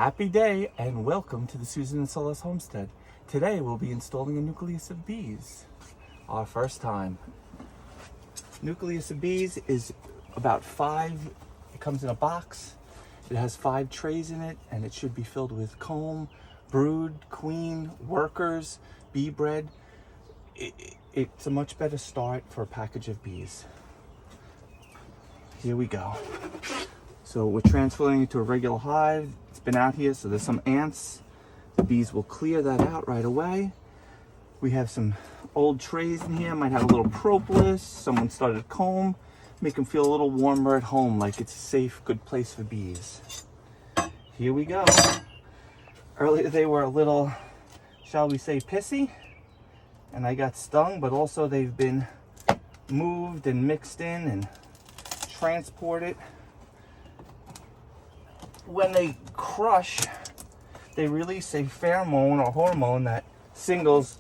Happy day and welcome to the Susan&Soullas Homestead. Today we'll be installing a nucleus of bees. Our first time. Nucleus of bees is about 5, it comes in a box. It has 5 trays in it and it should be filled with comb, brood, queen, workers, bee bread. It's a much better start for a package of bees. Here we go. So we're transferring it to a regular hive. It's been out here, so there's some ants. The bees will clear that out right away. We have some old trays in here. Might have a little propolis. Someone started a comb. Make them feel a little warmer at home, like it's a safe, good place for bees. Here we go. Earlier they were a little, shall we say, pissy. And I got stung, but also they've been moved and mixed in and transported. When they crush, they release a pheromone or hormone that signals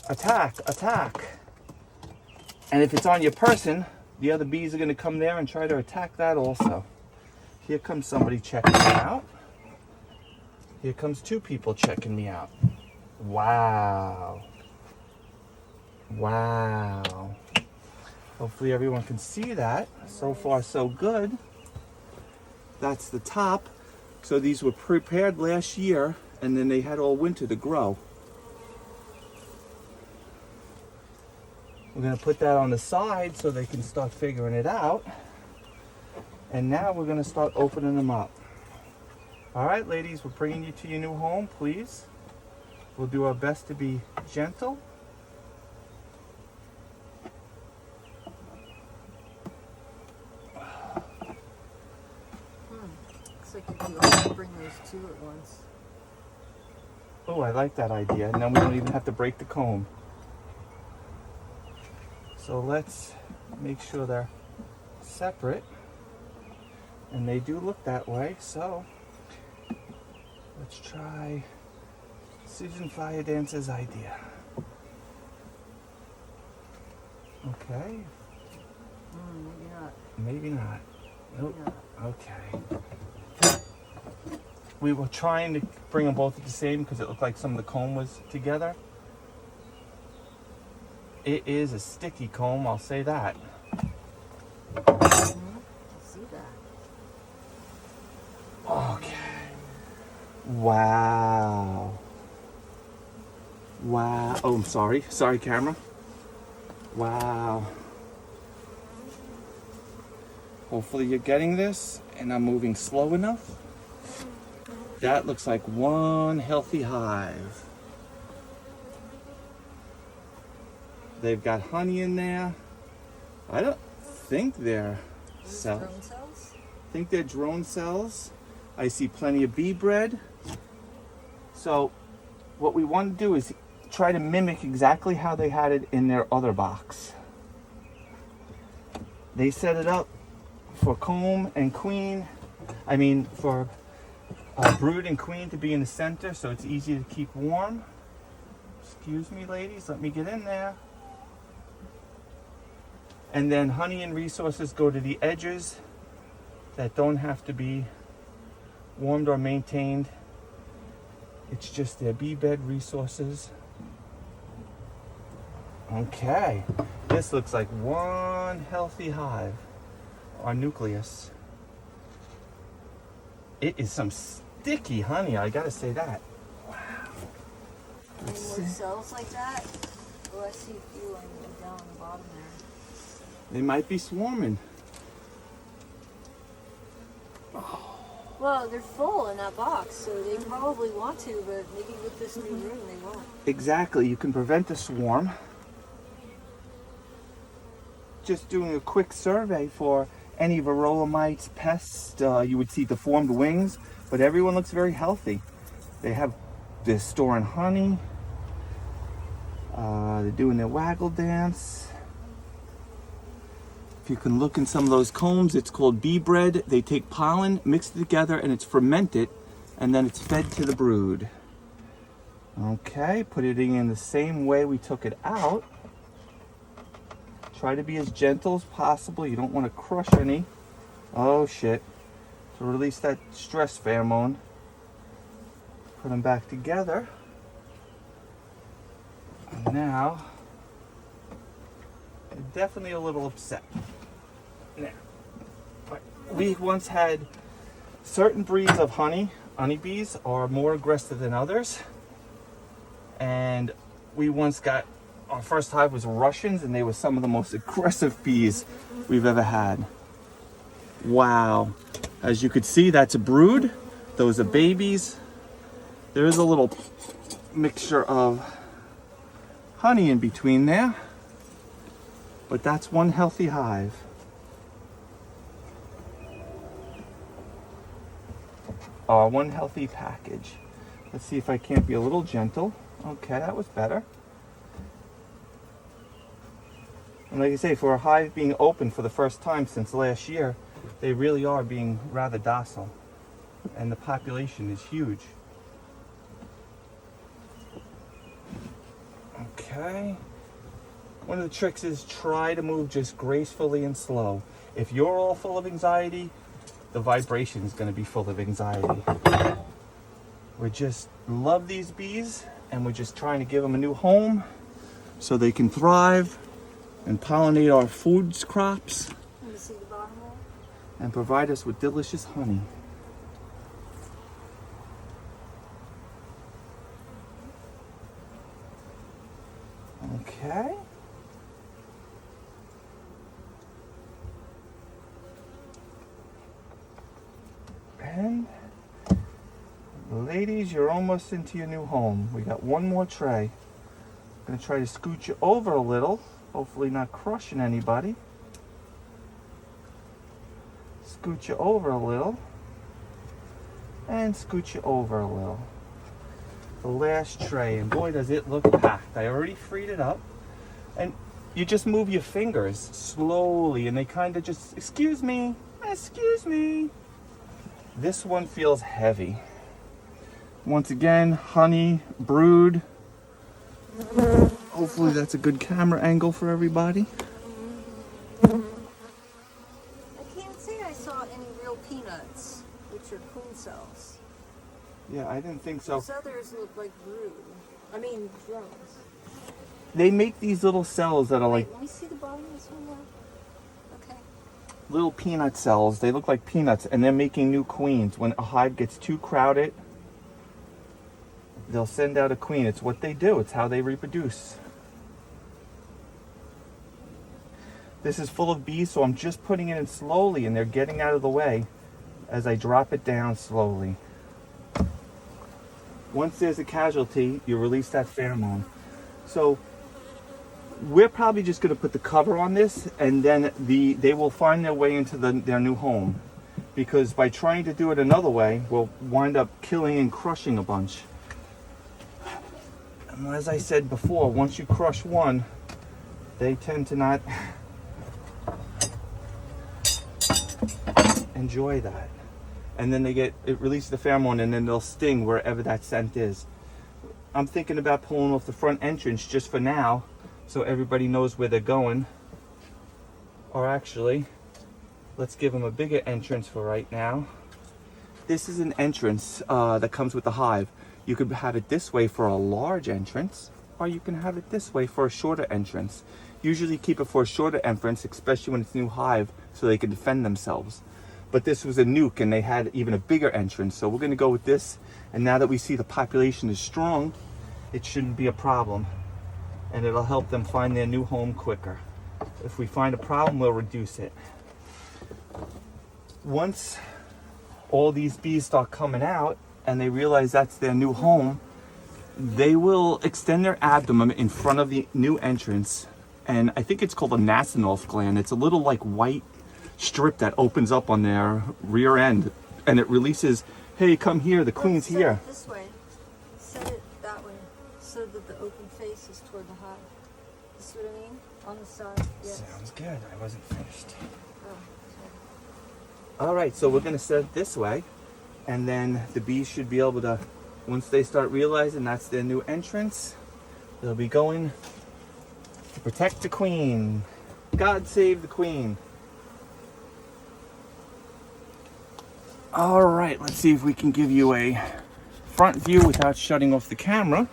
attack. And if it's on your person, the other bees are going to come there and try to attack that also. Here comes somebody checking me out. Here comes 2 people checking me out. Wow. Wow. Hopefully everyone can see that. So far so good. That's the top. So these were prepared last year and then they had all winter to grow. We're going to put that on the side so they can start figuring it out. And now we're going to start opening them up. All right, ladies, we're bringing you to your new home, please. We'll do our best to be gentle. Looks like you can only bring those 2 at once. Oh, I like that idea. And then we don't even have to break the comb. So let's make sure they're separate. And they do look that way, so let's try Susan Fire Dance's idea. Okay. Maybe not. Maybe not. Nope. Maybe not. Okay. We were trying to bring them both at the same because it looked like some of the comb was together. It is a sticky comb, I'll say that. I see that. Okay. Wow. Wow. Oh, I'm sorry. Sorry, camera. Wow. Hopefully you're getting this and I'm moving slow enough. That looks like one healthy hive. They've got honey in there. I don't think they're cells. Drone cells? I think they're drone cells. I see plenty of bee bread. So what we want to do is try to mimic exactly how they had it in their other box. They set it up for comb and queen. I mean for brood and queen to be in the center so it's easy to keep warm. Excuse me, ladies, let me get in there. And then honey and resources go to the edges that don't have to be warmed or maintained. It's just their bee bed resources. Okay, this looks like one healthy hive or nucleus. It is some sticky honey, I gotta say that. Wow. Any more cells like that? Oh, I see a few down on the bottom there. They might be swarming. Well, they're full in that box, so they probably want to, but maybe with this new room they won't. Exactly, you can prevent the swarm. Just doing a quick survey for any varroa mites, pests, you would see deformed wings, but everyone looks very healthy. They're storing honey. They're doing their waggle dance. If you can look in some of those combs, it's called bee bread. They take pollen, mix it together, and it's fermented, and then it's fed to the brood. Okay, put it in the same way we took it out. Try to be as gentle as possible. You don't want to crush any. Oh shit. To release that stress pheromone. Put them back together. And now, they're definitely a little upset. Now, we once had certain breeds of honeybees are more aggressive than others. And we once got, our first hive was Russians, and they were some of the most aggressive bees we've ever had. Wow. As you could see, that's a brood. Those are babies. There is a little mixture of honey in between there, but that's one healthy hive. One healthy package. Let's see if I can't be a little gentle. Okay, that was better. And like I say, for a hive being open for the first time since last year, they really are being rather docile. And the population is huge. Okay. One of the tricks is try to move just gracefully and slow. If you're all full of anxiety, the vibration is going to be full of anxiety. We just love these bees, and we're just trying to give them a new home so they can thrive and pollinate our foods crops and provide us with delicious honey. Okay. And ladies, you're almost into your new home. We got one more tray. I'm going to try to scoot you over a little, hopefully not crushing anybody. Scoot you over a little, and scoot you over a little. The last tray, and boy does it look packed. I already freed it up, and you just move your fingers slowly, and they kind of just, excuse me. This one feels heavy. Once again, honey, brood. Hopefully that's a good camera angle for everybody. I can't say I saw any real peanuts, which are queen cells. Yeah, I didn't think so. Those others look like brood. I mean, drones. They make these little cells that are like Let me see the bottom of this one now. Okay. little peanut cells. They look like peanuts, and they're making new queens. When a hive gets too crowded, they'll send out a queen. It's what they do. It's how they reproduce. This is full of bees, so I'm just putting it in slowly, and they're getting out of the way as I drop it down slowly. Once there's a casualty, you release that pheromone. So we're probably just going to put the cover on this, and then they will find their way into their new home. Because by trying to do it another way, we'll wind up killing and crushing a bunch. And as I said before, once you crush one, they tend to not enjoy that. And then it releases the pheromone, and then they'll sting wherever that scent is. I'm thinking about pulling off the front entrance just for now, so everybody knows where they're going. Or actually, let's give them a bigger entrance for right now. This is an entrance that comes with the hive. You could have it this way for a large entrance, or you can have it this way for a shorter entrance. Usually keep it for a shorter entrance, especially when it's a new hive, so they can defend themselves. But this was a nuke, and they had even a bigger entrance, so we're going to go with this. And now that we see the population is strong, it shouldn't be a problem, and it'll help them find their new home quicker. If we find a problem, we'll reduce it. Once all these bees start coming out and they realize that's their new home, they will extend their abdomen in front of the new entrance, and I think it's called a Nasonov gland. It's a little like white strip that opens up on their rear end, and it releases, hey, come here, the queen's here. Set it this way. Set it that way, so that the open face is toward the hive. You see what I mean? On the side. Yes. Sounds good. I wasn't finished. Oh, All right, so we're going to set it this way, and then the bees should be able to, once they start realizing that's their new entrance, they'll be going to protect the queen. God save the queen. All right, let's see if we can give you a front view without shutting off the camera.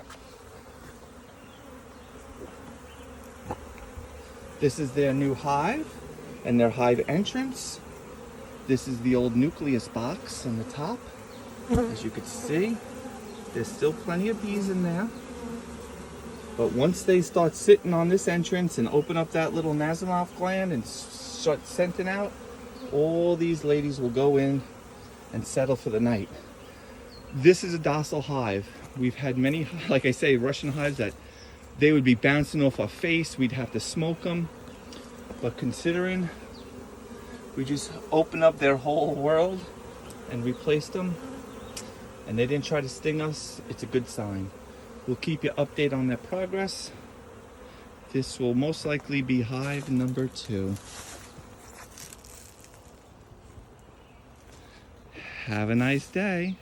This is their new hive and their hive entrance. This is the old nucleus box on the top. As you can see, there's still plenty of bees in there. But once they start sitting on this entrance and open up that little Nasamov gland and start scenting out, all these ladies will go in and settle for the night. This is a docile hive. We've had many, like I say, Russian hives that they would be bouncing off our face. We'd have to smoke them. But considering we just opened up their whole world and replaced them, and they didn't try to sting us, it's a good sign. We'll keep you updated on their progress. This will most likely be hive number 2. Have a nice day.